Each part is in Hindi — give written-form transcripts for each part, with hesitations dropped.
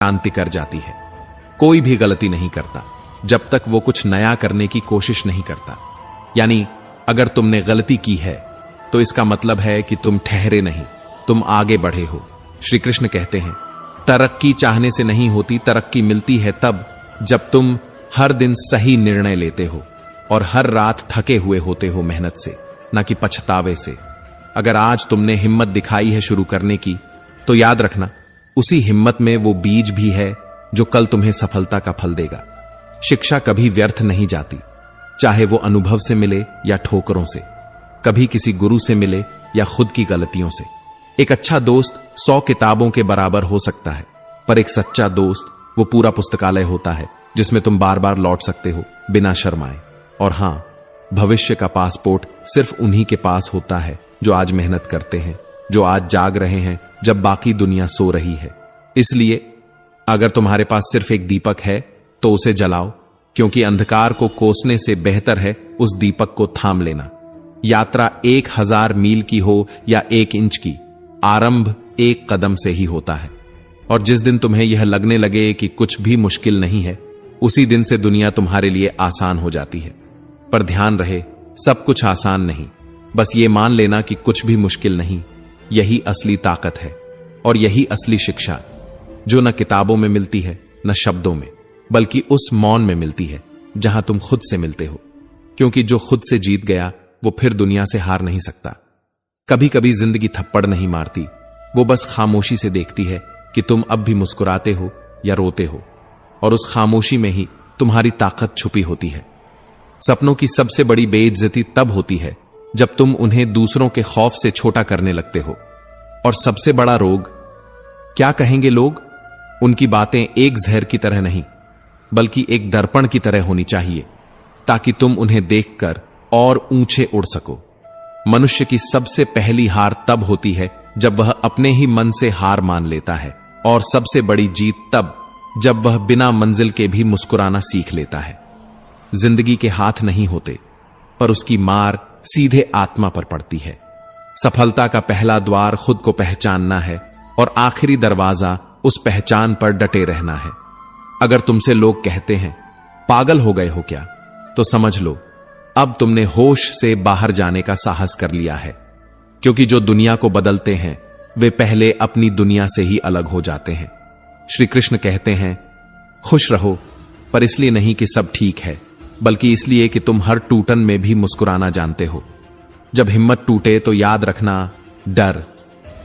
क्रांति कर जाती है। कोई भी गलती नहीं करता जब तक वो कुछ नया करने की कोशिश नहीं करता। यानी अगर तुमने गलती की है तो इसका मतलब है कि तुम ठहरे नहीं, तुम आगे बढ़े हो। श्री कृष्ण कहते हैं, तरक्की चाहने से नहीं होती, तरक्की मिलती है तब जब तुम हर दिन सही निर्णय लेते हो और हर रात थके हुए होते हो मेहनत से, ना कि पछतावे से। अगर आज तुमने हिम्मत दिखाई है शुरू करने की, तो याद रखना उसी हिम्मत में वो बीज भी है जो कल तुम्हें सफलता का फल देगा। शिक्षा कभी व्यर्थ नहीं जाती, चाहे वो अनुभव से मिले या ठोकरों से, कभी किसी गुरु से मिले या खुद की गलतियों से। एक अच्छा दोस्त 100 किताबों के बराबर हो सकता है, पर एक सच्चा दोस्त वो पूरा पुस्तकालय होता है जिसमें तुम बार बार लौट सकते हो बिना शर्माए। और हां, भविष्य का पासपोर्ट सिर्फ उन्हीं के पास होता है जो आज मेहनत करते हैं, जो आज जाग रहे हैं जब बाकी दुनिया सो रही है। इसलिए अगर तुम्हारे पास सिर्फ एक दीपक है तो उसे जलाओ, क्योंकि अंधकार को कोसने से बेहतर है उस दीपक को थाम लेना। यात्रा 1000 मील की हो या 1 इंच की, आरंभ एक कदम से ही होता है। और जिस दिन तुम्हें यह लगने लगे कि कुछ भी मुश्किल नहीं है, उसी दिन से दुनिया तुम्हारे लिए आसान हो जाती है। पर ध्यान रहे, सब कुछ आसान नहीं। बस ये मान लेना कि कुछ भी मुश्किल नहीं, यही असली ताकत है और यही असली शिक्षा, जो न किताबों में मिलती है न शब्दों में, बल्कि उस मौन में मिलती है जहां तुम खुद से मिलते हो। क्योंकि जो खुद से जीत गया वो फिर दुनिया से हार नहीं सकता। कभी कभी जिंदगी थप्पड़ नहीं मारती, वो बस खामोशी से देखती है कि तुम अब भी मुस्कुराते हो या रोते हो, और उस खामोशी में ही तुम्हारी ताकत छुपी होती है। सपनों की सबसे बड़ी बेइज्जती तब होती है जब तुम उन्हें दूसरों के खौफ से छोटा करने लगते हो। और सबसे बड़ा रोग, क्या कहेंगे लोग, उनकी बातें एक जहर की तरह नहीं बल्कि एक दर्पण की तरह होनी चाहिए, ताकि तुम उन्हें देखकर और ऊंचे उड़ सको। मनुष्य की सबसे पहली हार तब होती है जब वह अपने ही मन से हार मान लेता है, और सबसे बड़ी जीत तब जब वह बिना मंजिल के भी मुस्कुराना सीख लेता है। जिंदगी के हाथ नहीं होते, पर उसकी मार सीधे आत्मा पर पड़ती है। सफलता का पहला द्वार खुद को पहचानना है और आखिरी दरवाजा उस पहचान पर डटे रहना है। अगर तुमसे लोग कहते हैं पागल हो गए हो क्या, तो समझ लो अब तुमने होश से बाहर जाने का साहस कर लिया है। क्योंकि जो दुनिया को बदलते हैं वे पहले अपनी दुनिया से ही अलग हो जाते हैं। श्री कृष्ण कहते हैं, खुश रहो, पर इसलिए नहीं कि सब ठीक है, बल्कि इसलिए कि तुम हर टूटन में भी मुस्कुराना जानते हो। जब हिम्मत टूटे तो याद रखना, डर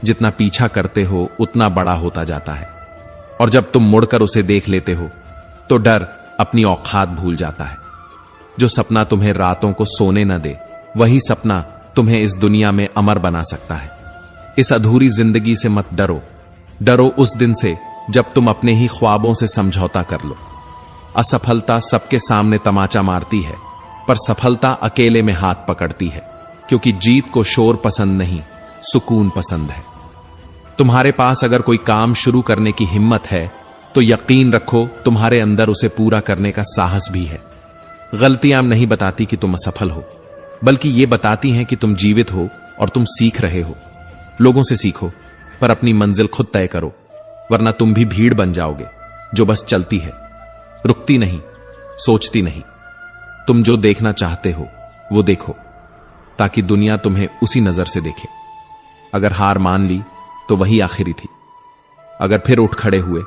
जितना पीछा करते हो उतना बड़ा होता जाता है, और जब तुम मुड़कर उसे देख लेते हो तो डर अपनी औकात भूल जाता है। जो सपना तुम्हें रातों को सोने न दे, वही सपना तुम्हें इस दुनिया में अमर बना सकता है। इस अधूरी जिंदगी से मत डरो, डरो उस दिन से जब तुम अपने ही ख्वाबों से समझौता कर लो। असफलता सबके सामने तमाचा मारती है, पर सफलता अकेले में हाथ पकड़ती है, क्योंकि जीत को शोर पसंद नहीं, सुकून पसंद है। तुम्हारे पास अगर कोई काम शुरू करने की हिम्मत है तो यकीन रखो तुम्हारे अंदर उसे पूरा करने का साहस भी है। गलतियां नहीं बताती कि तुम असफल हो, बल्कि ये बताती हैं कि तुम जीवित हो और तुम सीख रहे हो। लोगों से सीखो, पर अपनी मंजिल खुद तय करो, वरना तुम भी भीड़ बन जाओगे जो बस चलती है, रुकती नहीं, सोचती नहीं। तुम जो देखना चाहते हो वो देखो, ताकि दुनिया तुम्हें उसी नजर से देखे। अगर हार मान ली तो वही आखिरी थी, अगर फिर उठ खड़े हुए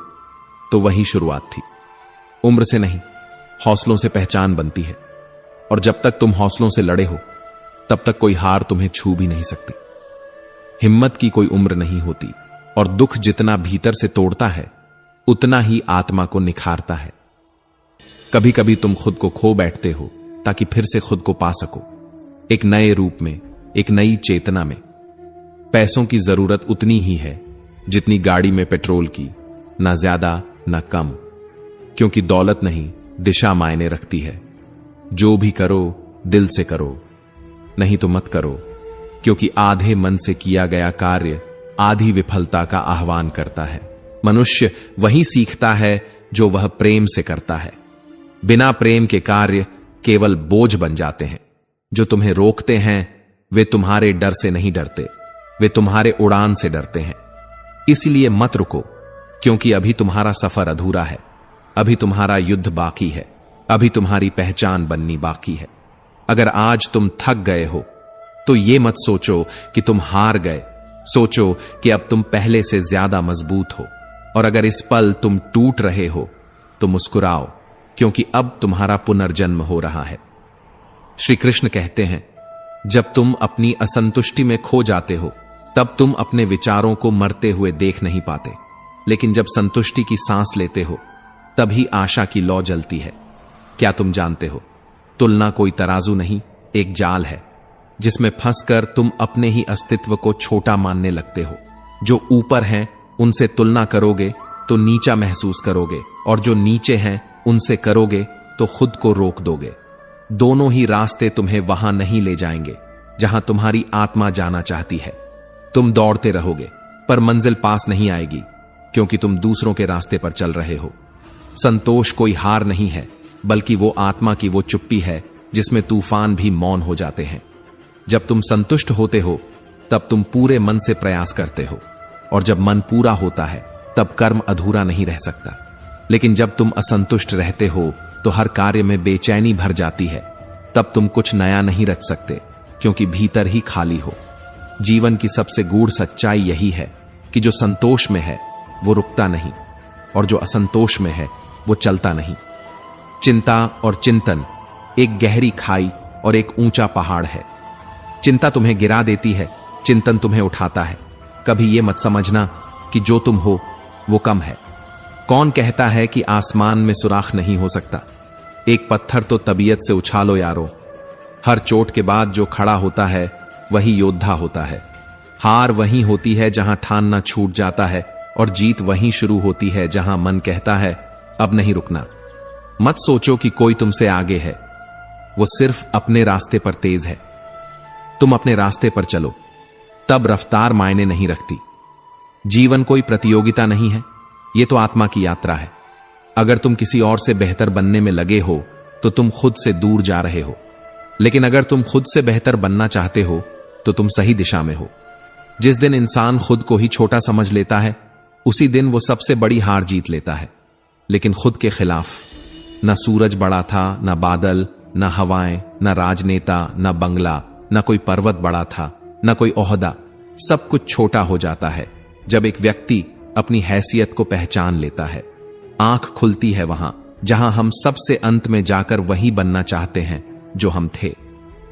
तो वही शुरुआत थी। उम्र से नहीं, हौसलों से पहचान बनती है, और जब तक तुम हौसलों से लड़े हो तब तक कोई हार तुम्हें छू भी नहीं सकती। हिम्मत की कोई उम्र नहीं होती, और दुख जितना भीतर से तोड़ता है उतना ही आत्मा को निखारता है। कभी कभी तुम खुद को खो बैठते हो ताकि फिर से खुद को पा सको, एक नए रूप में, एक नई चेतना में। पैसों की जरूरत उतनी ही है जितनी गाड़ी में पेट्रोल की, ना ज्यादा ना कम, क्योंकि दौलत नहीं दिशा मायने रखती है। जो भी करो दिल से करो, नहीं तो मत करो, क्योंकि आधे मन से किया गया कार्य आधी विफलता का आह्वान करता है। मनुष्य वही सीखता है जो वह प्रेम से करता है। बिना प्रेम के कार्य केवल बोझ बन जाते हैं। जो तुम्हें रोकते हैं वे तुम्हारे डर से नहीं डरते, वे तुम्हारे उड़ान से डरते हैं। इसलिए मत रुको, क्योंकि अभी तुम्हारा सफर अधूरा है, अभी तुम्हारा युद्ध बाकी है, अभी तुम्हारी पहचान बननी बाकी है। अगर आज तुम थक गए हो तो ये मत सोचो कि तुम हार गए, सोचो कि अब तुम पहले से ज्यादा मजबूत हो। और अगर इस पल तुम टूट रहे हो तो मुस्कुराओ, क्योंकि अब तुम्हारा पुनर्जन्म हो रहा है। श्री कृष्ण कहते हैं, जब तुम अपनी असंतुष्टि में खो जाते हो तब तुम अपने विचारों को मरते हुए देख नहीं पाते, लेकिन जब संतुष्टि की सांस लेते हो तभी आशा की लौ जलती है। क्या तुम जानते हो, तुलना कोई तराजू नहीं, एक जाल है जिसमें फंसकर तुम अपने ही अस्तित्व को छोटा मानने लगते हो। जो ऊपर हैं उनसे तुलना करोगे तो नीचा महसूस करोगे, और जो नीचे हैं उनसे करोगे तो खुद को रोक दोगे। दोनों ही रास्ते तुम्हें वहां नहीं ले जाएंगे जहां तुम्हारी आत्मा जाना चाहती है। तुम दौड़ते रहोगे पर मंजिल पास नहीं आएगी, क्योंकि तुम दूसरों के रास्ते पर चल रहे हो। संतोष कोई हार नहीं है, बल्कि वो आत्मा की वो चुप्पी है जिसमें तूफान भी मौन हो जाते हैं। जब तुम संतुष्ट होते हो तब तुम पूरे मन से प्रयास करते हो, और जब मन पूरा होता है तब कर्म अधूरा नहीं रह सकता। लेकिन जब तुम असंतुष्ट रहते हो तो हर कार्य में बेचैनी भर जाती है। तब तुम कुछ नया नहीं रच सकते, क्योंकि भीतर ही खाली हो। जीवन की सबसे गूढ़ सच्चाई यही है कि जो संतोष में है वो रुकता नहीं, और जो असंतोष में है वो चलता नहीं। चिंता और चिंतन एक गहरी खाई और एक ऊंचा पहाड़ है। चिंता तुम्हें गिरा देती है, चिंतन तुम्हें उठाता है। कभी यह मत समझना कि जो तुम हो वो कम है। कौन कहता है कि आसमान में सुराख नहीं हो सकता? एक पत्थर तो तबीयत से उछालो यारो। हर चोट के बाद जो खड़ा होता है वही योद्धा होता है। हार वहीं होती है जहां ठानना छूट जाता है, और जीत वहीं शुरू होती है जहां मन कहता है अब नहीं रुकना। मत सोचो कि कोई तुमसे आगे है, वो सिर्फ अपने रास्ते पर तेज है। तुम अपने रास्ते पर चलो, तब रफ्तार मायने नहीं रखती। जीवन कोई प्रतियोगिता नहीं है, यह तो आत्मा की यात्रा है। अगर तुम किसी और से बेहतर बनने में लगे हो तो तुम खुद से दूर जा रहे हो, लेकिन अगर तुम खुद से बेहतर बनना चाहते हो तो तुम सही दिशा में हो। जिस दिन इंसान खुद को ही छोटा समझ लेता है उसी दिन वो सबसे बड़ी हार जीत लेता है, लेकिन खुद के खिलाफ। न सूरज बड़ा था, न बादल, न हवाएं, न राजनेता, न बंगला, न कोई पर्वत बड़ा था, न कोई ओहदा। सब कुछ छोटा हो जाता है जब एक व्यक्ति अपनी हैसियत को पहचान लेता है। आंख खुलती है वहां जहां हम सबसे अंत में जाकर वही बनना चाहते हैं जो हम थे।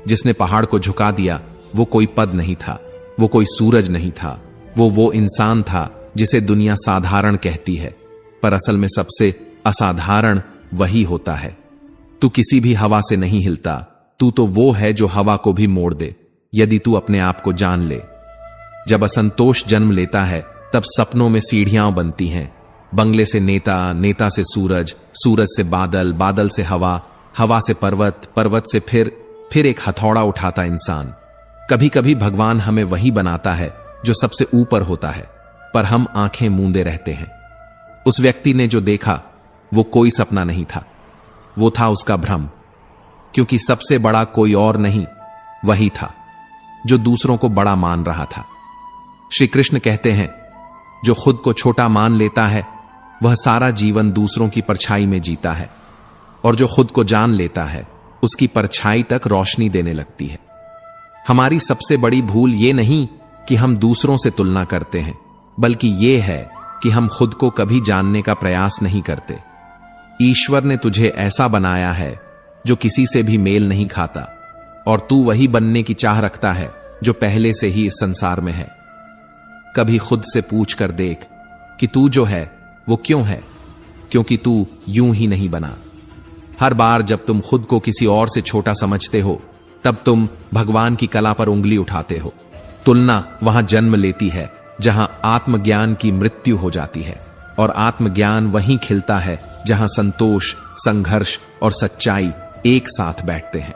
जिसने पहाड़ को झुका दिया वो कोई पद नहीं था, वो कोई सूरज नहीं था, वो इंसान था जिसे दुनिया साधारण कहती है, पर असल में सबसे असाधारण वही होता है। तू किसी भी हवा से नहीं हिलता, तू तो वो है जो हवा को भी मोड़ दे, यदि तू अपने आप को जान ले। जब असंतोष जन्म लेता है तब सपनों में सीढ़ियां बनती हैं। बंगले से नेता, नेता से सूरज, सूरज से बादल, बादल से हवा, हवा से पर्वत, पर्वत से फिर एक हथौड़ा उठाता इंसान। कभी कभी भगवान हमें वही बनाता है जो सबसे ऊपर होता है, पर हम आंखें मूंदे रहते हैं। उस व्यक्ति ने जो देखा वो कोई सपना नहीं था, वो था उसका भ्रम, क्योंकि सबसे बड़ा कोई और नहीं, वही था जो दूसरों को बड़ा मान रहा था। श्री कृष्ण कहते हैं, जो खुद को छोटा मान लेता है वह सारा जीवन दूसरों की परछाई में जीता है, और जो खुद को जान लेता है उसकी परछाई तक रोशनी देने लगती है। हमारी सबसे बड़ी भूल ये नहीं कि हम दूसरों से तुलना करते हैं, बल्कि ये है कि हम खुद को कभी जानने का प्रयास नहीं करते। ईश्वर ने तुझे ऐसा बनाया है जो किसी से भी मेल नहीं खाता, और तू वही बनने की चाह रखता है जो पहले से ही इस संसार में है। कभी खुद से पूछ कर देख कि तू जो है वो क्यों है, क्योंकि तू यूं ही नहीं बना। हर बार जब तुम खुद को किसी और से छोटा समझते हो तब तुम भगवान की कला पर उंगली उठाते हो। तुलना वहां जन्म लेती है जहां आत्मज्ञान की मृत्यु हो जाती है, और आत्मज्ञान वहीं खिलता है जहां संतोष, संघर्ष और सच्चाई एक साथ बैठते हैं।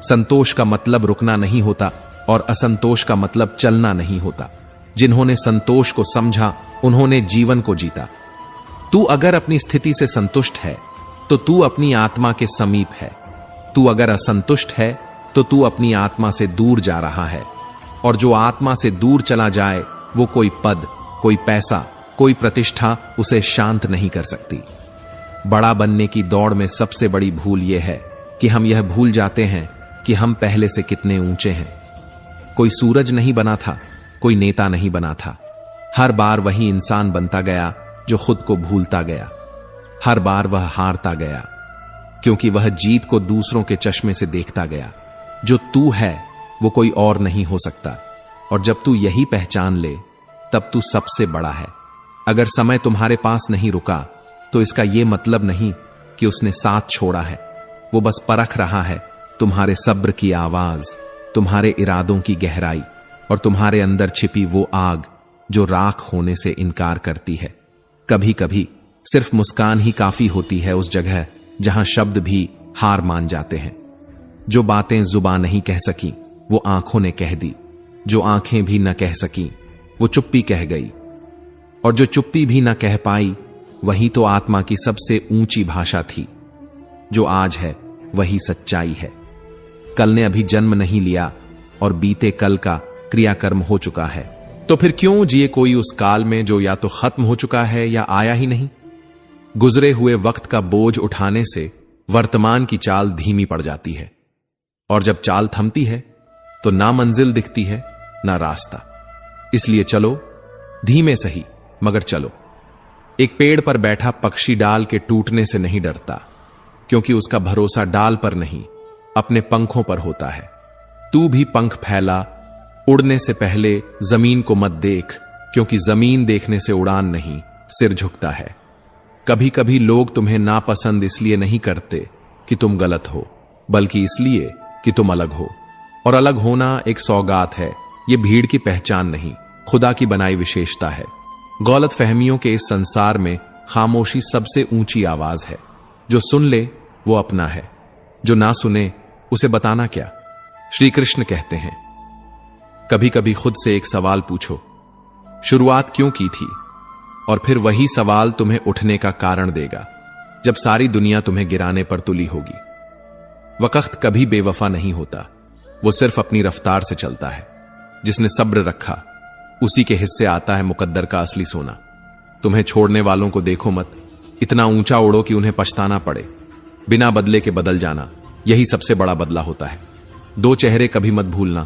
संतोष का मतलब रुकना नहीं होता, और असंतोष का मतलब चलना नहीं होता। जिन्होंने संतोष को समझा उन्होंने जीवन को जीता। तू अगर अपनी स्थिति से संतुष्ट है तो तू अपनी आत्मा के समीप है। तू अगर असंतुष्ट है तो तू अपनी आत्मा से दूर जा रहा है, और जो आत्मा से दूर चला जाए वो कोई पद, कोई पैसा, कोई प्रतिष्ठा उसे शांत नहीं कर सकती। बड़ा बनने की दौड़ में सबसे बड़ी भूल यह है कि हम यह भूल जाते हैं कि हम पहले से कितने ऊंचे हैं। कोई सूरज नहीं बना था, कोई नेता नहीं बना था। हर बार वही इंसान बनता गया जो खुद को भूलता गया। हर बार वह हारता गया क्योंकि वह जीत को दूसरों के चश्मे से देखता गया। जो तू है वो कोई और नहीं हो सकता, और जब तू यही पहचान ले तब तू सबसे बड़ा है। अगर समय तुम्हारे पास नहीं रुका तो इसका यह मतलब नहीं कि उसने साथ छोड़ा है। वो बस परख रहा है तुम्हारे सब्र की आवाज, तुम्हारे इरादों की गहराई और तुम्हारे अंदर छिपी वो आग जो राख होने से इनकार करती है। कभी कभी सिर्फ मुस्कान ही काफी होती है उस जगह जहां शब्द भी हार मान जाते हैं। जो बातें जुबान नहीं कह सकी वो आंखों ने कह दी। जो आंखें भी न कह सकी वो चुप्पी कह गई, और जो चुप्पी भी न कह पाई वही तो आत्मा की सबसे ऊंची भाषा थी। जो आज है वही सच्चाई है। कल ने अभी जन्म नहीं लिया और बीते कल का क्रियाकर्म हो चुका है, तो फिर क्यों जिए कोई उस काल में जो या तो खत्म हो चुका है या आया ही नहीं। गुजरे हुए वक्त का बोझ उठाने से वर्तमान की चाल धीमी पड़ जाती है, और जब चाल थमती है तो ना मंजिल दिखती है ना रास्ता। इसलिए चलो, धीमे सही मगर चलो। एक पेड़ पर बैठा पक्षी डाल के टूटने से नहीं डरता, क्योंकि उसका भरोसा डाल पर नहीं अपने पंखों पर होता है। तू भी पंख फैला, उड़ने से पहले जमीन को मत देख, क्योंकि जमीन देखने से उड़ान नहीं सिर झुकता है। कभी कभी लोग तुम्हें नापसंद इसलिए नहीं करते कि तुम गलत हो, बल्कि इसलिए कि तुम अलग हो। और अलग होना एक सौगात है, यह भीड़ की पहचान नहीं, खुदा की बनाई विशेषता है। गलत फहमियों के इस संसार में खामोशी सबसे ऊंची आवाज है। जो सुन ले वो अपना है, जो ना सुने उसे बताना क्या। श्री कृष्ण कहते हैं, कभी कभी खुद से एक सवाल पूछो, शुरुआत क्यों की थी, और फिर वही सवाल तुम्हें उठने का कारण देगा जब सारी दुनिया तुम्हें गिराने पर तुली होगी। वक्त कभी बेवफा नहीं होता, वो सिर्फ अपनी रफ्तार से चलता है। जिसने सब्र रखा उसी के हिस्से आता है मुकद्दर का असली सोना। तुम्हें छोड़ने वालों को देखो मत, इतना ऊंचा उड़ो कि उन्हें पछताना पड़े। बिना बदले के बदल जाना, यही सबसे बड़ा बदला होता है। दो चेहरे कभी मत भूलना,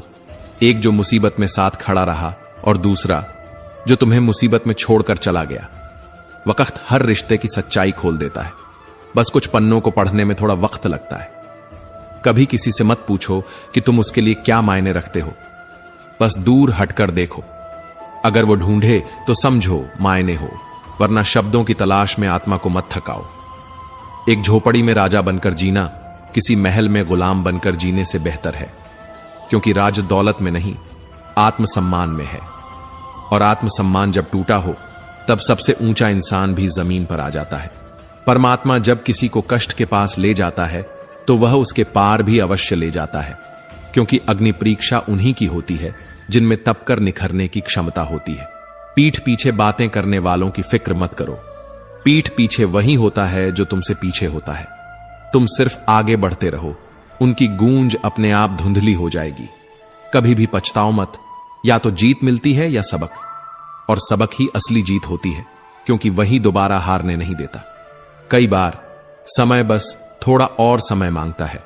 एक जो मुसीबत में साथ खड़ा रहा और दूसरा जो तुम्हें मुसीबत में छोड़कर चला गया। वक्त हर रिश्ते की सच्चाई खोल देता है, बस कुछ पन्नों को पढ़ने में थोड़ा वक्त लगता है। कभी किसी से मत पूछो कि तुम उसके लिए क्या मायने रखते हो, बस दूर हटकर देखो। अगर वो ढूंढे तो समझो मायने हो, वरना शब्दों की तलाश में आत्मा को मत थकाओ। एक झोपड़ी में राजा बनकर जीना किसी महल में गुलाम बनकर जीने से बेहतर है, क्योंकि राज दौलत में नहीं आत्मसम्मान में है। और आत्मसम्मान जब टूटा हो तब सबसे ऊंचा इंसान भी जमीन पर आ जाता है। परमात्मा जब किसी को कष्ट के पास ले जाता है तो वह उसके पार भी अवश्य ले जाता है, क्योंकि अग्नि परीक्षा उन्हीं की होती है जिनमें तपकर निखरने की क्षमता होती है। पीठ पीछे बातें करने वालों की फिक्र मत करो, पीठ पीछे वही होता है जो तुमसे पीछे होता है। तुम सिर्फ आगे बढ़ते रहो, उनकी गूंज अपने आप धुंधली हो जाएगी। कभी भी पछताओ मत, या तो जीत मिलती है या सबक, और सबक ही असली जीत होती है, क्योंकि वही दोबारा हारने नहीं देता। कई बार समय बस थोड़ा और समय मांगता है,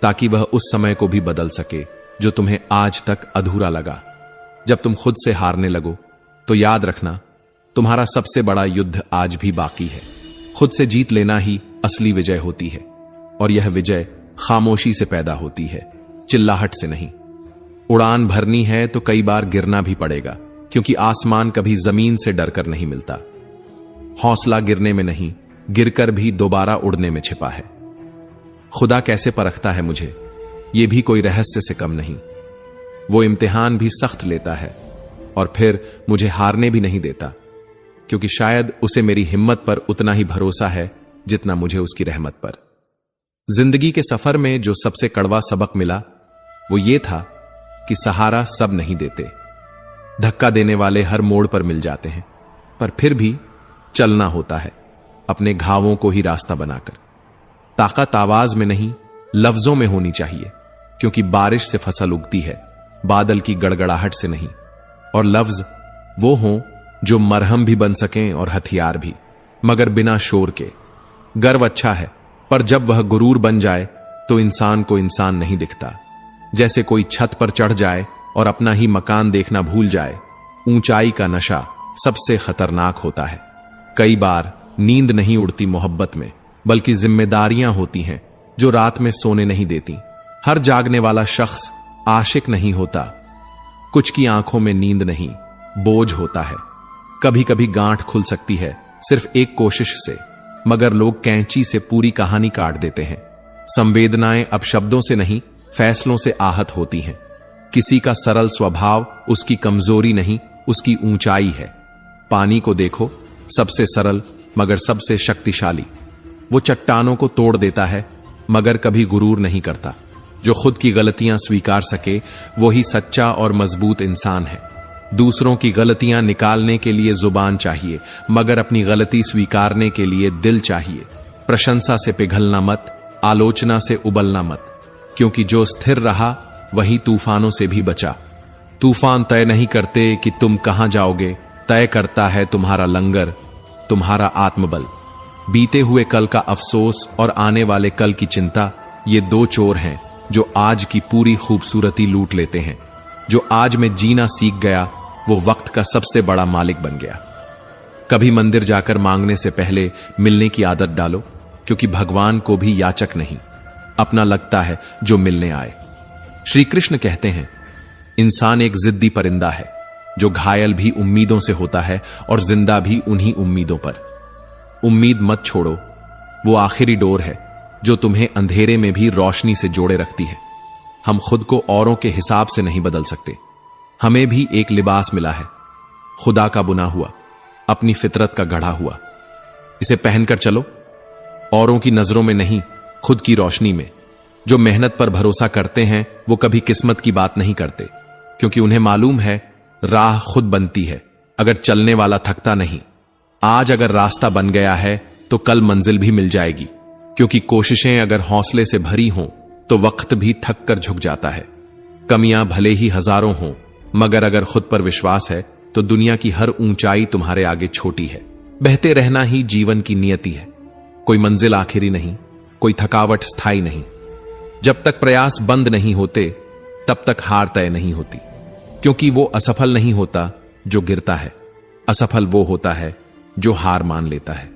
ताकि वह उस समय को भी बदल सके जो तुम्हें आज तक अधूरा लगा। जब तुम खुद से हारने लगो तो याद रखना, तुम्हारा सबसे बड़ा युद्ध आज भी बाकी है। खुद से जीत लेना ही असली विजय होती है, और यह विजय खामोशी से पैदा होती है, चिल्लाहट से नहीं। उड़ान भरनी है तो कई बार गिरना भी पड़ेगा, क्योंकि आसमान कभी जमीन से डरकर नहीं मिलता। हौसला गिरने में नहीं, गिरकर भी दोबारा उड़ने में छिपा है। खुदा कैसे परखता है मुझे, यह भी कोई रहस्य से कम नहीं। वो इम्तिहान भी सख्त लेता है और फिर मुझे हारने भी नहीं देता, क्योंकि शायद उसे मेरी हिम्मत पर उतना ही भरोसा है जितना मुझे उसकी रहमत पर। जिंदगी के सफर में जो सबसे कड़वा सबक मिला वो ये था कि सहारा सब नहीं देते। धक्का देने वाले हर मोड़ पर मिल जाते हैं, पर फिर भी चलना होता है अपने घावों को ही रास्ता बनाकर। ताकत आवाज में नहीं, लफ्जों में होनी चाहिए, क्योंकि बारिश से फसल उगती है, बादल की गड़गड़ाहट से नहीं। और लफ्ज वो हों जो मरहम भी बन सकें और हथियार भी, मगर बिना शोर के। गर्व अच्छा है, पर जब वह गुरूर बन जाए तो इंसान को इंसान नहीं दिखता। जैसे कोई छत पर चढ़ जाए और अपना ही मकान देखना भूल जाए। ऊंचाई का नशा सबसे खतरनाक होता है। कई बार नींद नहीं उड़ती मोहब्बत में, बल्कि जिम्मेदारियां होती हैं जो रात में सोने नहीं देती। हर जागने वाला शख्स आशिक नहीं होता। कुछ की आंखों में नींद नहीं, बोझ होता है। कभी कभी गांठ खुल सकती है सिर्फ एक कोशिश से, मगर लोग कैंची से पूरी कहानी काट देते हैं। संवेदनाएं अब शब्दों से नहीं, फैसलों से आहत होती हैं। किसी का सरल स्वभाव उसकी कमजोरी नहीं, उसकी ऊंचाई है। पानी को देखो, सबसे सरल मगर सबसे शक्तिशाली। वो चट्टानों को तोड़ देता है, मगर कभी गुरूर नहीं करता। जो खुद की गलतियां स्वीकार सके, वही सच्चा और मजबूत इंसान है। दूसरों की गलतियां निकालने के लिए जुबान चाहिए, मगर अपनी गलती स्वीकारने के लिए दिल चाहिए। प्रशंसा से पिघलना मत, आलोचना से उबलना मत, क्योंकि जो स्थिर रहा वही तूफानों से भी बचा। तूफान तय नहीं करते कि तुम कहां जाओगे, तय करता है तुम्हारा लंगर, तुम्हारा आत्मबल। बीते हुए कल का अफसोस और आने वाले कल की चिंता, ये दो चोर हैं जो आज की पूरी खूबसूरती लूट लेते हैं। जो आज में जीना सीख गया, वो वक्त का सबसे बड़ा मालिक बन गया। कभी मंदिर जाकर मांगने से पहले मिलने की आदत डालो, क्योंकि भगवान को भी याचक नहीं, अपना लगता है जो मिलने आए। श्री कृष्ण कहते हैं, इंसान एक जिद्दी परिंदा है जो घायल भी उम्मीदों से होता है और जिंदा भी उन्हीं उम्मीदों पर। उम्मीद मत छोड़ो, वो आखिरी डोर है जो तुम्हें अंधेरे में भी रोशनी से जोड़े रखती है। हम खुद को औरों के हिसाब से नहीं बदल सकते। हमें भी एक लिबास मिला है, खुदा का बुना हुआ, अपनी फितरत का गढ़ा हुआ। इसे पहनकर चलो, औरों की नजरों में नहीं, खुद की रोशनी में। जो मेहनत पर भरोसा करते हैं वो कभी किस्मत की बात नहीं करते, क्योंकि उन्हें मालूम है राह खुद बनती है अगर चलने वाला थकता नहीं। आज अगर रास्ता बन गया है तो कल मंजिल भी मिल जाएगी, क्योंकि कोशिशें अगर हौसले से भरी हों तो वक्त भी थक कर झुक जाता है। कमियां भले ही हजारों हों, मगर अगर खुद पर विश्वास है तो दुनिया की हर ऊंचाई तुम्हारे आगे छोटी है। बहते रहना ही जीवन की नियति है। कोई मंजिल आखिरी नहीं, कोई थकावट स्थायी नहीं। जब तक प्रयास बंद नहीं होते तब तक हार तय नहीं होती, क्योंकि वो असफल नहीं होता जो गिरता है, असफल वो होता है जो हार मान लेता है।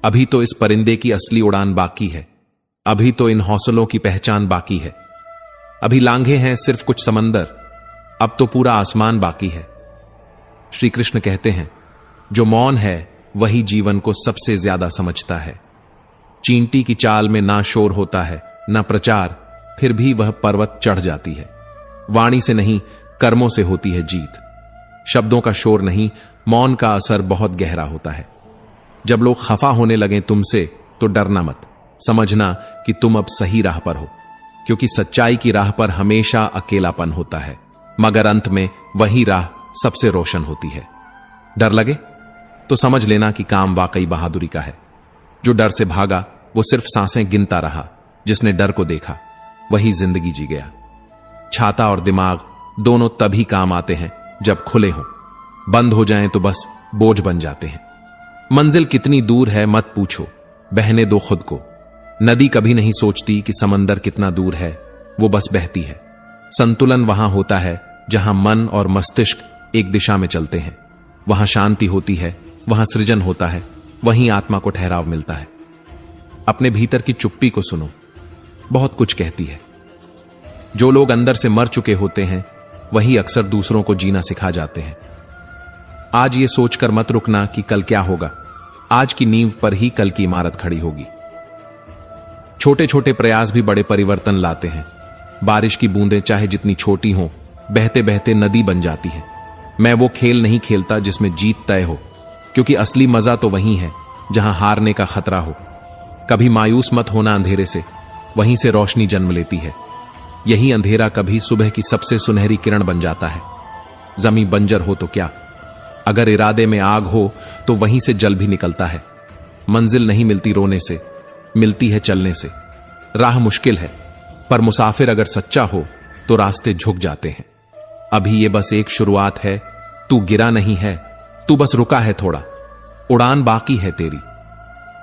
अभी तो इस परिंदे की असली उड़ान बाकी है, अभी तो इन हौसलों की पहचान बाकी है। अभी लांघे हैं सिर्फ कुछ समंदर, अब तो पूरा आसमान बाकी है। श्री कृष्ण कहते हैं, जो मौन है वही जीवन को सबसे ज्यादा समझता है। चींटी की चाल में ना शोर होता है ना प्रचार, फिर भी वह पर्वत चढ़ जाती है। वाणी से नहीं, कर्मों से होती है जीत। शब्दों का शोर नहीं, मौन का असर बहुत गहरा होता है। जब लोग खफा होने लगें तुमसे तो डरना मत, समझना कि तुम अब सही राह पर हो, क्योंकि सच्चाई की राह पर हमेशा अकेलापन होता है, मगर अंत में वही राह सबसे रोशन होती है। डर लगे तो समझ लेना कि काम वाकई बहादुरी का है। जो डर से भागा वो सिर्फ सांसें गिनता रहा, जिसने डर को देखा वही जिंदगी जी गया। छाता और दिमाग दोनों तभी काम आते हैं जब खुले हों, बंद हो जाएं तो बस बोझ बन जाते हैं। मंजिल कितनी दूर है मत पूछो, बहने दो खुद को। नदी कभी नहीं सोचती कि समंदर कितना दूर है, वो बस बहती है। संतुलन वहां होता है जहां मन और मस्तिष्क एक दिशा में चलते हैं। वहां शांति होती है, वहां सृजन होता है, वहीं आत्मा को ठहराव मिलता है। अपने भीतर की चुप्पी को सुनो, बहुत कुछ कहती है। जो लोग अंदर से मर चुके होते हैं वही अक्सर दूसरों को जीना सिखा जाते हैं। आज ये सोचकर मत रुकना कि कल क्या होगा, आज की नींव पर ही कल की इमारत खड़ी होगी। छोटे छोटे प्रयास भी बड़े परिवर्तन लाते हैं। बारिश की बूंदें चाहे जितनी छोटी हों, बहते बहते नदी बन जाती है। मैं वो खेल नहीं खेलता जिसमें जीत तय हो, क्योंकि असली मजा तो वहीं है जहां हारने का खतरा हो। कभी मायूस मत होना अंधेरे से, वहीं से रोशनी जन्म लेती है। यही अंधेरा कभी सुबह की सबसे सुनहरी किरण बन जाता है। जमीन बंजर हो तो क्या, अगर इरादे में आग हो तो वहीं से जल भी निकलता है। मंजिल नहीं मिलती रोने से, मिलती है चलने से। राह मुश्किल है, पर मुसाफिर अगर सच्चा हो तो रास्ते झुक जाते हैं। अभी ये बस एक शुरुआत है, तू गिरा नहीं है, तू बस रुका है थोड़ा, उड़ान बाकी है तेरी।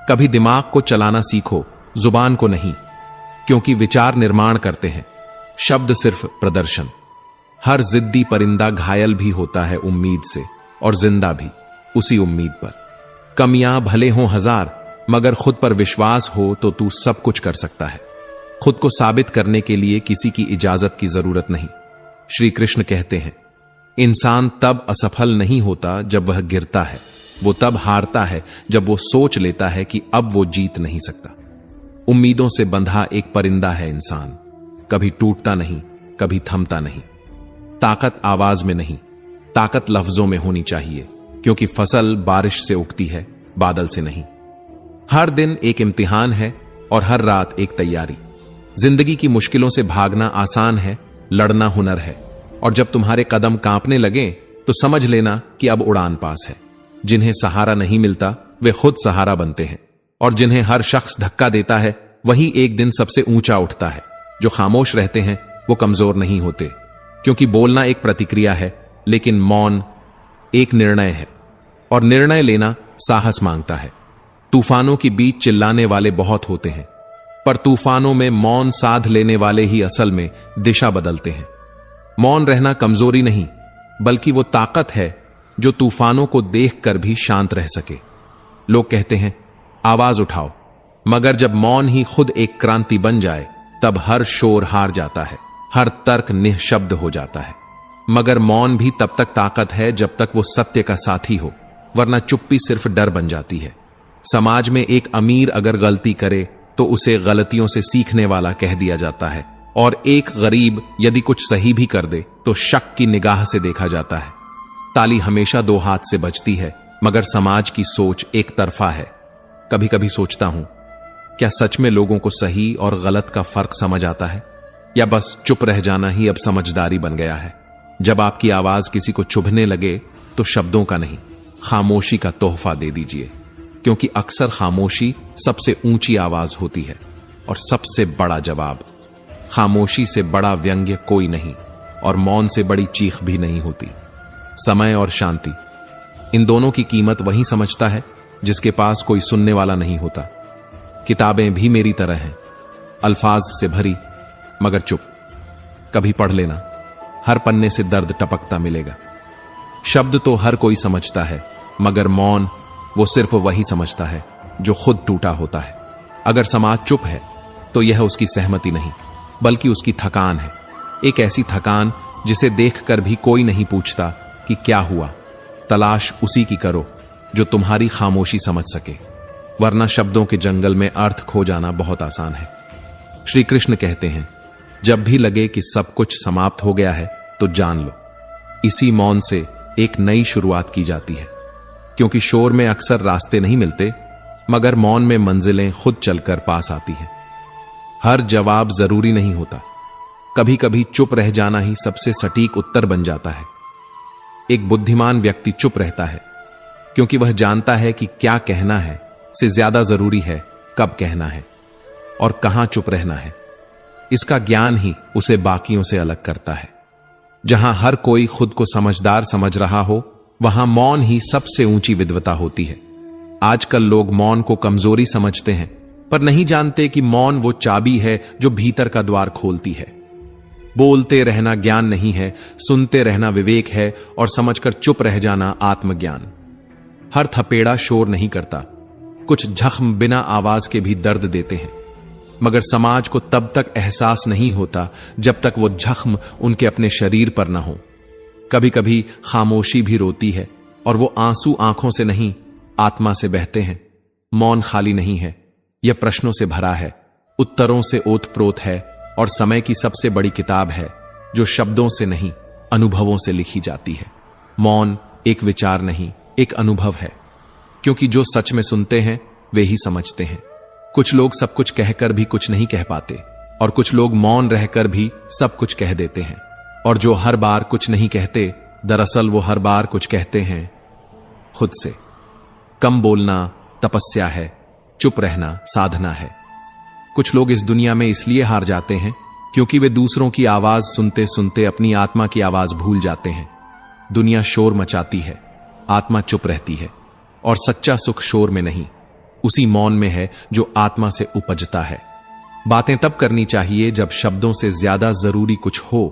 कभी दिमाग को चलाना सीखो, जुबान को नहीं, क्योंकि विचार निर्माण करते हैं, शब्द सिर्फ प्रदर्शन। हर जिद्दी परिंदा घायल भी होता है उम्मीद से, और जिंदा भी उसी उम्मीद पर। कमियां भले हों हजार, मगर खुद पर विश्वास हो तो तू सब कुछ कर सकता है। खुद को साबित करने के लिए किसी की इजाजत की जरूरत नहीं। श्री कृष्ण कहते हैं, इंसान तब असफल नहीं होता जब वह गिरता है, वो तब हारता है जब वो सोच लेता है कि अब वो जीत नहीं सकता। उम्मीदों से बंधा एक परिंदा है इंसान, कभी टूटता नहीं, कभी थमता नहीं। ताकत आवाज में नहीं, ताकत लफ्जों में होनी चाहिए, क्योंकि फसल बारिश से उगती है, बादल से नहीं। हर दिन एक इम्तिहान है और हर रात एक तैयारी। जिंदगी की मुश्किलों से भागना आसान है, लड़ना हुनर है। और जब तुम्हारे कदम कांपने लगे तो समझ लेना कि अब उड़ान पास है। जिन्हें सहारा नहीं मिलता वे खुद सहारा बनते हैं, और जिन्हें हर शख्स धक्का देता है वही एक दिन सबसे ऊंचा उठता है। जो खामोश रहते हैं वो कमजोर नहीं होते, क्योंकि बोलना एक प्रतिक्रिया है, लेकिन मौन एक निर्णय है, और निर्णय लेना साहस मांगता है। तूफानों के बीच चिल्लाने वाले बहुत होते हैं, पर तूफानों में मौन साध लेने वाले ही असल में दिशा बदलते हैं। मौन रहना कमजोरी नहीं, बल्कि वो ताकत है जो तूफानों को देखकर भी शांत रह सके। लोग कहते हैं आवाज उठाओ, मगर जब मौन ही खुद एक क्रांति बन जाए तब हर शोर हार जाता है, हर तर्क निःशब्द हो जाता है। मगर मौन भी तब तक ताकत है जब तक वो सत्य का साथी हो, वरना चुप्पी सिर्फ डर बन जाती है। समाज में एक अमीर अगर गलती करे तो उसे गलतियों से सीखने वाला कह दिया जाता है, और एक गरीब यदि कुछ सही भी कर दे तो शक की निगाह से देखा जाता है। ताली हमेशा दो हाथ से बजती है, मगर समाज की सोच एक तरफा है। कभी कभी सोचता हूं, क्या सच में लोगों को सही और गलत का फर्क समझ आता है, या बस चुप रह जाना ही अब समझदारी बन गया है। जब आपकी आवाज किसी को चुभने लगे तो शब्दों का नहीं, खामोशी का तोहफा दे दीजिए, क्योंकि अक्सर खामोशी सबसे ऊंची आवाज होती है और सबसे बड़ा जवाब। खामोशी से बड़ा व्यंग्य कोई नहीं, और मौन से बड़ी चीख भी नहीं होती। समय और शांति, इन दोनों की कीमत वही समझता है जिसके पास कोई सुनने वाला नहीं होता। किताबें भी मेरी तरह हैं, अल्फाज से भरी मगर चुप। कभी पढ़ लेना, हर पन्ने से दर्द टपकता मिलेगा। शब्द तो हर कोई समझता है, मगर मौन वो सिर्फ वही समझता है जो खुद टूटा होता है। अगर समाज चुप है तो यह उसकी सहमति नहीं, बल्कि उसकी थकान है। एक ऐसी थकान जिसे देखकर भी कोई नहीं पूछता कि क्या हुआ। तलाश उसी की करो जो तुम्हारी खामोशी समझ सके, वरना शब्दों के जंगल में अर्थ खो जाना बहुत आसान है। श्री कृष्ण कहते हैं, जब भी लगे कि सब कुछ समाप्त हो गया है तो जान लो, इसी मौन से एक नई शुरुआत की जाती है। क्योंकि शोर में अक्सर रास्ते नहीं मिलते, मगर मौन में मंजिलें खुद चलकर पास आती हैं। हर जवाब जरूरी नहीं होता, कभी कभी चुप रह जाना ही सबसे सटीक उत्तर बन जाता है। एक बुद्धिमान व्यक्ति चुप रहता है क्योंकि वह जानता है कि क्या कहना है से ज्यादा जरूरी है कब कहना है और कहां चुप रहना है। इसका ज्ञान ही उसे बाकियों से अलग करता है। जहां हर कोई खुद को समझदार समझ रहा हो, वहां मौन ही सबसे ऊंची विद्वता होती है। आजकल लोग मौन को कमजोरी समझते हैं, पर नहीं जानते कि मौन वो चाबी है जो भीतर का द्वार खोलती है। बोलते रहना ज्ञान नहीं है, सुनते रहना विवेक है, और समझकर चुप रह जाना आत्मज्ञान। हर थपेड़ा शोर नहीं करता, कुछ जख्म बिना आवाज के भी दर्द देते हैं, मगर समाज को तब तक एहसास नहीं होता जब तक वो जख्म उनके अपने शरीर पर ना हो। कभी कभी खामोशी भी रोती है, और वो आंसू आंखों से नहीं आत्मा से बहते हैं। मौन खाली नहीं है, यह प्रश्नों से भरा है, उत्तरों से ओतप्रोत है, और समय की सबसे बड़ी किताब है जो शब्दों से नहीं अनुभवों से लिखी जाती है। मौन एक विचार नहीं, एक अनुभव है, क्योंकि जो सच में सुनते हैं वे ही समझते हैं। कुछ लोग सब कुछ कहकर भी कुछ नहीं कह पाते, और कुछ लोग मौन रहकर भी सब कुछ कह देते हैं। और जो हर बार कुछ नहीं कहते, दरअसल वो हर बार कुछ कहते हैं खुद से। कम बोलना तपस्या है, चुप रहना साधना है। कुछ लोग इस दुनिया में इसलिए हार जाते हैं क्योंकि वे दूसरों की आवाज सुनते सुनते अपनी आत्मा की आवाज भूल जाते हैं। दुनिया शोर मचाती है, आत्मा चुप रहती है, और सच्चा सुख शोर में नहीं, उसी मौन में है जो आत्मा से उपजता है। बातें तब करनी चाहिए जब शब्दों से ज्यादा जरूरी कुछ हो,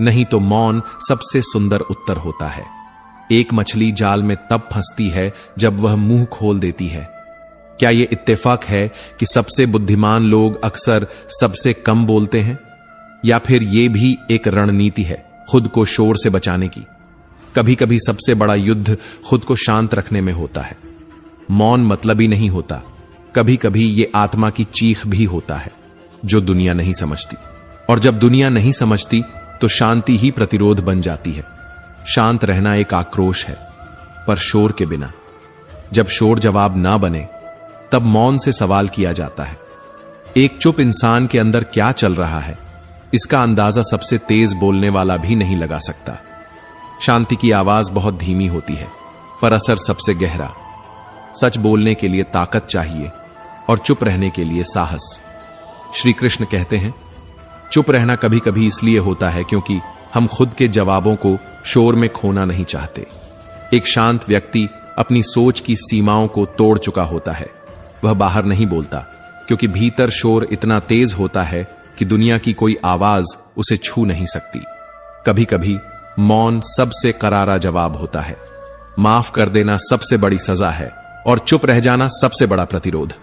नहीं तो मौन सबसे सुंदर उत्तर होता है। एक मछली जाल में तब फंसती है जब वह मुंह खोल देती है। क्या यह इत्तेफाक है कि सबसे बुद्धिमान लोग अक्सर सबसे कम बोलते हैं? या फिर यह भी एक रणनीति है खुद को शोर से बचाने की? कभी कभी सबसे बड़ा युद्ध खुद को शांत रखने में होता है। मौन मतलबी नहीं होता, कभी कभी यह आत्मा की चीख भी होता है जो दुनिया नहीं समझती। और जब दुनिया नहीं समझती तो शांति ही प्रतिरोध बन जाती है। शांत रहना एक आक्रोश है, पर शोर के बिना। जब शोर जवाब ना बने तब मौन से सवाल किया जाता है। एक चुप इंसान के अंदर क्या चल रहा है, इसका अंदाजा सबसे तेज बोलने वाला भी नहीं लगा सकता। शांति की आवाज बहुत धीमी होती है, पर असर सबसे गहरा। सच बोलने के लिए ताकत चाहिए और चुप रहने के लिए साहस। श्री कृष्ण कहते हैं, चुप रहना कभी कभी इसलिए होता है क्योंकि हम खुद के जवाबों को शोर में खोना नहीं चाहते। एक शांत व्यक्ति अपनी सोच की सीमाओं को तोड़ चुका होता है। वह बाहर नहीं बोलता क्योंकि भीतर शोर इतना तेज होता है कि दुनिया की कोई आवाज उसे छू नहीं सकती। कभी कभी मौन सबसे करारा जवाब होता है। माफ कर देना सबसे बड़ी सजा है और चुप रह जाना सबसे बड़ा प्रतिरोध।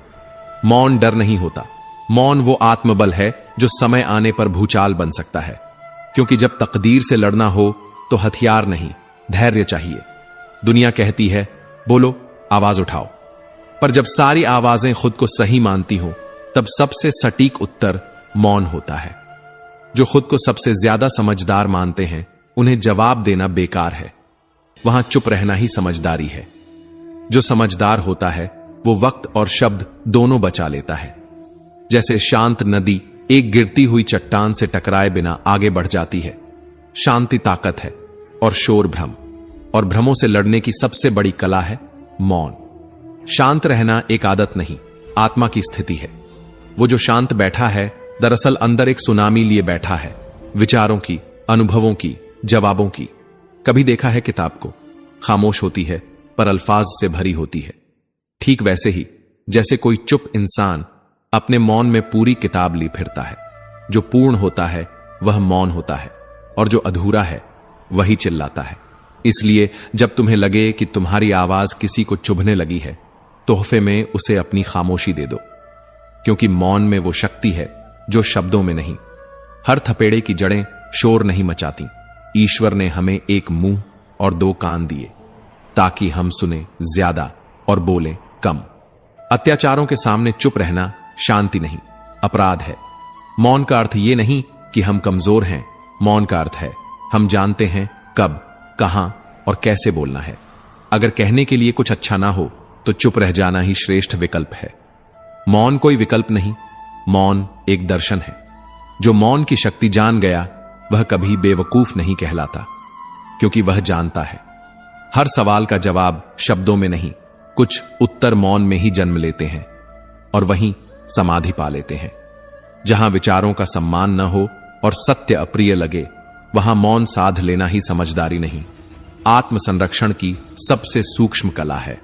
मौन डर नहीं होता, मौन वो आत्मबल है जो समय आने पर भूचाल बन सकता है। क्योंकि जब तकदीर से लड़ना हो तो हथियार नहीं, धैर्य चाहिए। दुनिया कहती है बोलो, आवाज उठाओ, पर जब सारी आवाजें खुद को सही मानती हो तब सबसे सटीक उत्तर मौन होता है। जो खुद को सबसे ज्यादा समझदार मानते हैं उन्हें जवाब देना बेकार है। वहां चुप रहना ही समझदारी है। जो समझदार होता है वो वक्त और शब्द दोनों बचा लेता है। जैसे शांत नदी एक गिरती हुई चट्टान से टकराए बिना आगे बढ़ जाती है। शांति ताकत है और शोर भ्रम, और भ्रमों से लड़ने की सबसे बड़ी कला है मौन। शांत रहना एक आदत नहीं, आत्मा की स्थिति है। वो जो शांत बैठा है दरअसल अंदर एक सुनामी लिए बैठा है, विचारों की, अनुभवों की, जवाबों की। कभी देखा है किताब को, खामोश होती है पर अल्फाज से भरी होती है। ठीक वैसे ही जैसे कोई चुप इंसान अपने मौन में पूरी किताब ली फिरता है। जो पूर्ण होता है वह मौन होता है, और जो अधूरा है वही चिल्लाता है। इसलिए जब तुम्हें लगे कि तुम्हारी आवाज किसी को चुभने लगी है, तोहफे में उसे अपनी खामोशी दे दो, क्योंकि मौन में वो शक्ति है जो शब्दों में नहीं। हर थपेड़े की जड़ें शोर नहीं मचाती। ईश्वर ने हमें एक मुंह और दो कान दिए ताकि हम सुने ज्यादा और बोलें कम। अत्याचारों के सामने चुप रहना शांति नहीं, अपराध है। मौन का अर्थ यह नहीं कि हम कमजोर हैं। मौन का अर्थ है हम जानते हैं कब, कहां और कैसे बोलना है। अगर कहने के लिए कुछ अच्छा ना हो तो चुप रह जाना ही श्रेष्ठ विकल्प है। मौन कोई विकल्प नहीं, मौन एक दर्शन है। जो मौन की शक्ति जान गया वह कभी बेवकूफ नहीं कहलाता, क्योंकि वह जानता है हर सवाल का जवाब शब्दों में नहीं, कुछ उत्तर मौन में ही जन्म लेते हैं और वहीं समाधि पा लेते हैं। जहां विचारों का सम्मान न हो और सत्य अप्रिय लगे, वहां मौन साध लेना ही समझदारी नहीं, आत्म संरक्षण की सबसे सूक्ष्म कला है।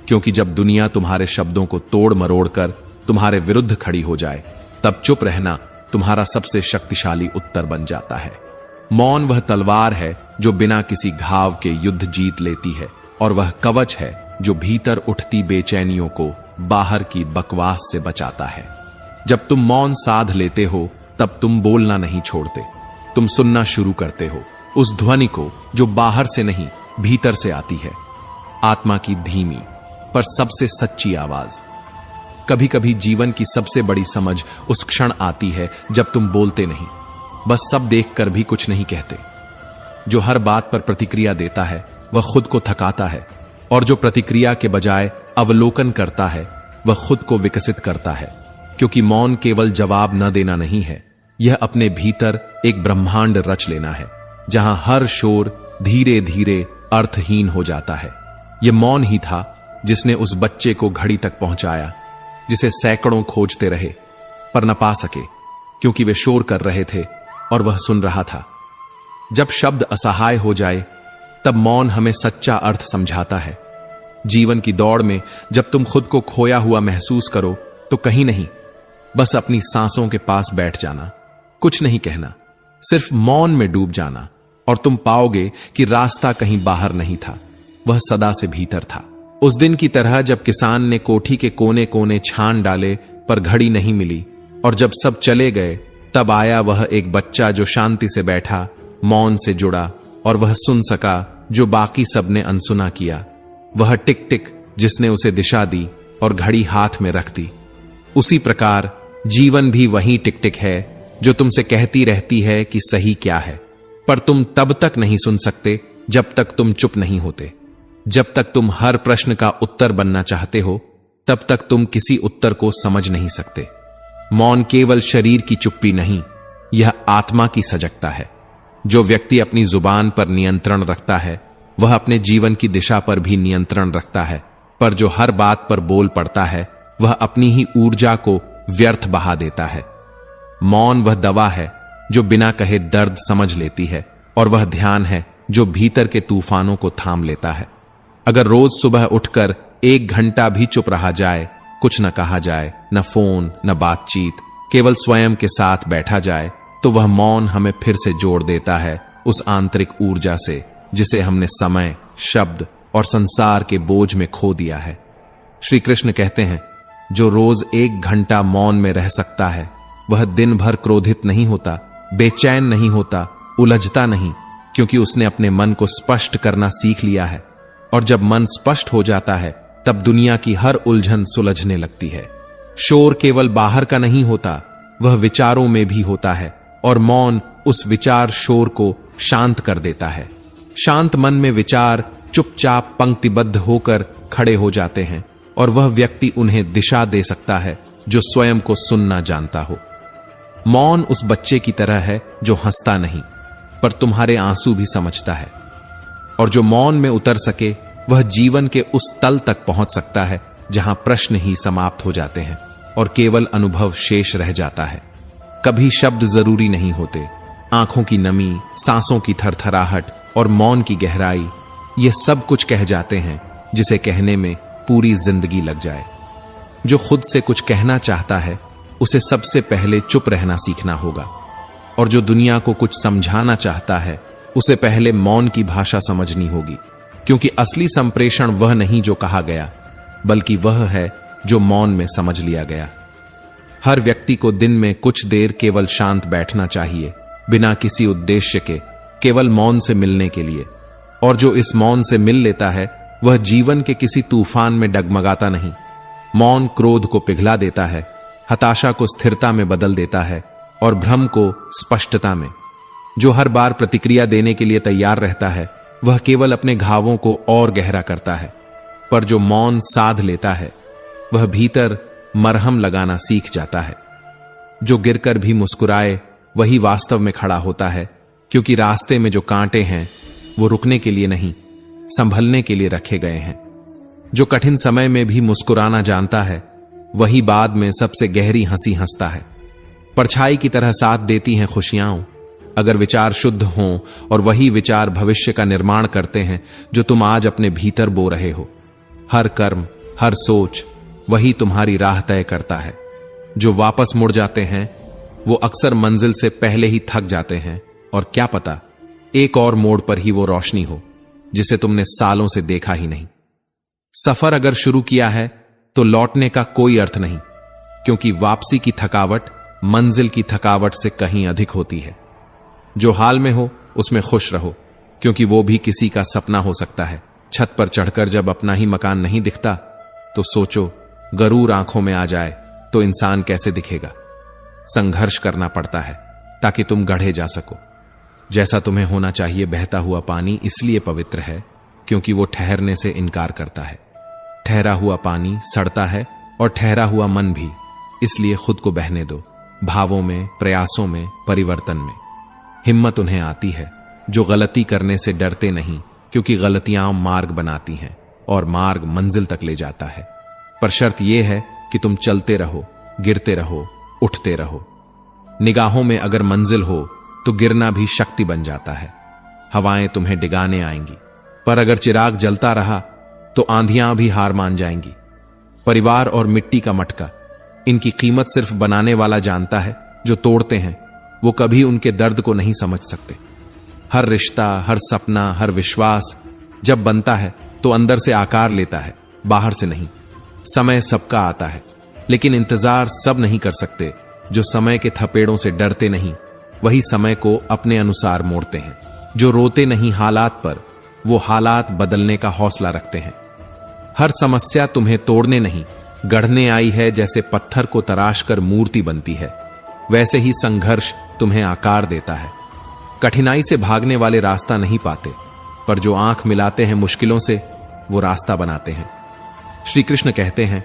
क्योंकि जब दुनिया तुम्हारे शब्दों को तोड़ मरोड़ कर तुम्हारे विरुद्ध खड़ी हो जाए, तब चुप रहना तुम्हारा सबसे शक्तिशाली उत्तर बन जाता है। मौन वह तलवार है जो बिना किसी घाव के युद्ध जीत लेती है, और वह कवच है जो भीतर उठती बेचैनियों को बाहर की बकवास से बचाता है। जब तुम मौन साध लेते हो तब तुम बोलना नहीं छोड़ते, तुम सुनना शुरू करते हो उस ध्वनि को जो बाहर से नहीं भीतर से आती है। आत्मा की धीमी पर सबसे सच्ची आवाज। कभी कभी जीवन की सबसे बड़ी समझ उस क्षण आती है जब तुम बोलते नहीं, बस सब देखकर भी कुछ नहीं कहते। जो हर बात पर प्रतिक्रिया देता है वह खुद को थकाता है, और जो प्रतिक्रिया के बजाय अवलोकन करता है वह खुद को विकसित करता है। क्योंकि मौन केवल जवाब न देना नहीं है, यह अपने भीतर एक ब्रह्मांड रच लेना है, जहां हर शोर धीरे धीरे अर्थहीन हो जाता है। यह मौन ही था जिसने उस बच्चे को घड़ी तक पहुंचाया, जिसे सैकड़ों खोजते रहे पर न पा सके, क्योंकि वे शोर कर रहे थे और वह सुन रहा था। जब शब्द असहाय हो जाए तब मौन हमें सच्चा अर्थ समझाता है। जीवन की दौड़ में जब तुम खुद को खोया हुआ महसूस करो तो कहीं नहीं, बस अपनी सांसों के पास बैठ जाना, कुछ नहीं कहना, सिर्फ मौन में डूब जाना, और तुम पाओगे कि रास्ता कहीं बाहर नहीं था, वह सदा से भीतर था। उस दिन की तरह जब किसान ने कोठी के कोने कोने छान डाले पर घड़ी नहीं मिली, और जब सब चले गए तब आया वह एक बच्चा जो शांति से बैठा, मौन से जुड़ा, और वह सुन सका जो बाकी सबने अनसुना किया। वह टिक टिक जिसने उसे दिशा दी और घड़ी हाथ में रख दी। उसी प्रकार जीवन भी वही टिक टिक है जो तुमसे कहती रहती है कि सही क्या है, पर तुम तब तक नहीं सुन सकते जब तक तुम चुप नहीं होते। जब तक तुम हर प्रश्न का उत्तर बनना चाहते हो तब तक तुम किसी उत्तर को समझ नहीं सकते। मौन केवल शरीर की चुप्पी नहीं, यह आत्मा की सजगता है। जो व्यक्ति अपनी जुबान पर नियंत्रण रखता है वह अपने जीवन की दिशा पर भी नियंत्रण रखता है, पर जो हर बात पर बोल पड़ता है वह अपनी ही ऊर्जा को व्यर्थ बहा देता है। मौन वह दवा है जो बिना कहे दर्द समझ लेती है, और वह ध्यान है जो भीतर के तूफानों को थाम लेता है। अगर रोज सुबह उठकर 1 घंटा भी चुप रहा जाए, कुछ न कहा जाए, न फोन न बातचीत, केवल स्वयं के साथ बैठा जाए, तो वह मौन हमें फिर से जोड़ देता है उस आंतरिक ऊर्जा से जिसे हमने समय, शब्द और संसार के बोझ में खो दिया है। श्री कृष्ण कहते हैं, जो रोज 1 घंटा मौन में रह सकता है वह दिन भर क्रोधित नहीं होता, बेचैन नहीं होता, उलझता नहीं, क्योंकि उसने अपने मन को स्पष्ट करना सीख लिया है। और जब मन स्पष्ट हो जाता है तब दुनिया की हर उलझन सुलझने लगती है। शोर केवल बाहर का नहीं होता, वह विचारों में भी होता है, और मौन उस विचार शोर को शांत कर देता है। शांत मन में विचार चुपचाप पंक्तिबद्ध होकर खड़े हो जाते हैं, और वह व्यक्ति उन्हें दिशा दे सकता है जो स्वयं को सुनना जानता हो। मौन उस बच्चे की तरह है जो हंसता नहीं पर तुम्हारे आंसू भी समझता है, और जो मौन में उतर सके वह जीवन के उस तल तक पहुंच सकता है जहां प्रश्न ही समाप्त हो जाते हैं और केवल अनुभव शेष रह जाता है। कभी शब्द जरूरी नहीं होते, आंखों की नमी, सांसों की थरथराहट और मौन की गहराई, ये सब कुछ कह जाते हैं जिसे कहने में पूरी जिंदगी लग जाए। जो खुद से कुछ कहना चाहता है उसे सबसे पहले चुप रहना सीखना होगा, और जो दुनिया को कुछ समझाना चाहता है उसे पहले मौन की भाषा समझनी होगी, क्योंकि असली संप्रेषण वह नहीं जो कहा गया, बल्कि वह है जो मौन में समझ लिया गया। हर व्यक्ति को दिन में कुछ देर केवल शांत बैठना चाहिए, बिना किसी उद्देश्य के, केवल मौन से मिलने के लिए। और जो इस मौन से मिल लेता है वह जीवन के किसी तूफान में डगमगाता नहीं। मौन क्रोध को पिघला देता है, हताशा को स्थिरता में बदल देता है, और भ्रम को स्पष्टता में। जो हर बार प्रतिक्रिया देने के लिए तैयार रहता है वह केवल अपने घावों को और गहरा करता है, पर जो मौन साध लेता है वह भीतर मरहम लगाना सीख जाता है। जो गिरकर भी मुस्कुराए वही वास्तव में खड़ा होता है, क्योंकि रास्ते में जो कांटे हैं वो रुकने के लिए नहीं, संभलने के लिए रखे गए हैं। जो कठिन समय में भी मुस्कुराना जानता है वही बाद में सबसे गहरी हंसी हंसता है। परछाई की तरह साथ देती हैं खुशियां अगर विचार शुद्ध हों, और वही विचार भविष्य का निर्माण करते हैं जो तुम आज अपने भीतर बो रहे हो। हर कर्म, हर सोच वही तुम्हारी राह तय करता है। जो वापस मुड़ जाते हैं वो अक्सर मंजिल से पहले ही थक जाते हैं, और क्या पता एक और मोड़ पर ही वो रोशनी हो जिसे तुमने सालों से देखा ही नहीं। सफर अगर शुरू किया है तो लौटने का कोई अर्थ नहीं, क्योंकि वापसी की थकावट मंजिल की थकावट से कहीं अधिक होती है। जो हाल में हो उसमें खुश रहो, क्योंकि वो भी किसी का सपना हो सकता है। छत पर चढ़कर जब अपना ही मकान नहीं दिखता तो सोचो, गरूर आंखों में आ जाए तो इंसान कैसे दिखेगा। संघर्ष करना पड़ता है ताकि तुम गढ़े जा सको। जैसा तुम्हें होना चाहिए बहता हुआ पानी इसलिए पवित्र है क्योंकि वो ठहरने से इनकार करता है। ठहरा हुआ पानी सड़ता है, और ठहरा हुआ मन भी, इसलिए खुद को बहने दो, भावों में, प्रयासों में, परिवर्तन में। हिम्मत उन्हें आती है जो गलती करने से डरते नहीं, क्योंकि गलतियां मार्ग बनाती हैं और मार्ग मंजिल तक ले जाता है। पर शर्त यह है कि तुम चलते रहो, गिरते रहो, उठते रहो। निगाहों में अगर मंजिल हो तो गिरना भी शक्ति बन जाता है। हवाएं तुम्हें डिगाने आएंगी, पर अगर चिराग जलता रहा तो आंधियां भी हार मान जाएंगी। परिवार और मिट्टी का मटका, इनकी कीमत सिर्फ बनाने वाला जानता है। जो तोड़ते हैं वो कभी उनके दर्द को नहीं समझ सकते। हर रिश्ता, हर सपना, हर विश्वास जब बनता है तो अंदर से आकार लेता है, बाहर से नहीं। समय सबका आता है, लेकिन इंतजार सब नहीं कर सकते। जो समय के थपेड़ों से डरते नहीं, वही समय को अपने अनुसार मोड़ते हैं। जो रोते नहीं हालात पर, वो हालात बदलने का हौसला रखते हैं। हर समस्या तुम्हें तोड़ने नहीं, गढ़ने आई है। जैसे पत्थर को तराश कर मूर्ति बनती है, वैसे ही संघर्ष तुम्हें आकार देता है। कठिनाई से भागने वाले रास्ता नहीं पाते, पर जो आंख मिलाते हैं मुश्किलों से, वो रास्ता बनाते हैं। श्री कृष्ण कहते हैं,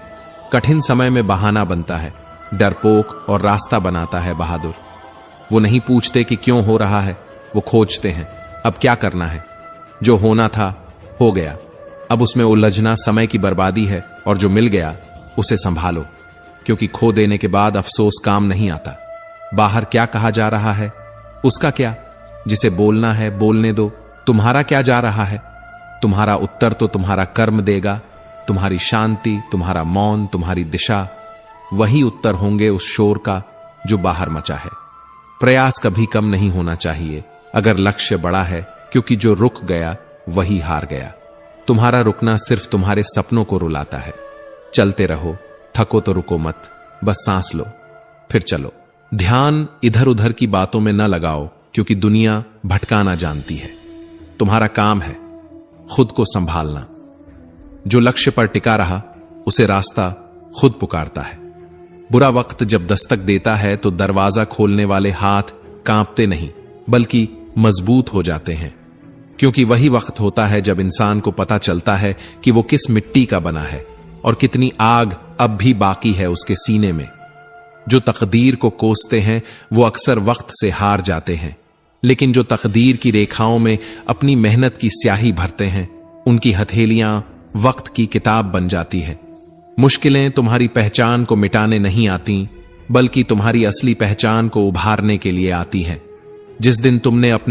कठिन समय में बहाना बनता है डरपोक, और रास्ता बनाता है बहादुर। वो नहीं पूछते कि क्यों हो रहा है, वो खोजते हैं अब क्या करना है। जो होना था हो गया, अब उसमें उलझना समय की बर्बादी है, और जो मिल गया उसे संभालो, क्योंकि खो देने के बाद अफसोस काम नहीं आता। बाहर क्या कहा जा रहा है उसका क्या, जिसे बोलना है बोलने दो। तुम्हारा क्या जा रहा है, तुम्हारा उत्तर तो तुम्हारा कर्म देगा। तुम्हारी शांति, तुम्हारा मौन, तुम्हारी दिशा, वही उत्तर होंगे उस शोर का जो बाहर मचा है। प्रयास कभी कम नहीं होना चाहिए अगर लक्ष्य बड़ा है, क्योंकि जो रुक गया वही हार गया। तुम्हारा रुकना सिर्फ तुम्हारे सपनों को रुलाता है। चलते रहो, थको तो रुको मत, बस सांस लो फिर चलो। ध्यान इधर उधर की बातों में न लगाओ, क्योंकि दुनिया भटकाना जानती है। तुम्हारा काम है खुद को संभालना। जो लक्ष्य पर टिका रहा, उसे रास्ता खुद पुकारता है। बुरा वक्त जब दस्तक देता है तो दरवाजा खोलने वाले हाथ कांपते नहीं, बल्कि मजबूत हो जाते हैं। क्योंकि वही वक्त होता है जब इंसान को पता चलता है कि वो किस मिट्टी का बना है और कितनी आग अब भी बाकी है उसके सीने में। जो तकदीर को कोसते हैं वो अक्सर वक्त से हार जाते हैं, लेकिन जो तकदीर की रेखाओं में अपनी मेहनत की स्याही भरते हैं, उनकी हथेलियां वक्त की किताब बन जाती हैं। मुश्किलें तुम्हारी पहचान को मिटाने नहीं आती, बल्कि तुम्हारी असली पहचान को उभारने के लिए आती हैं। जिस दिन तुमने अपने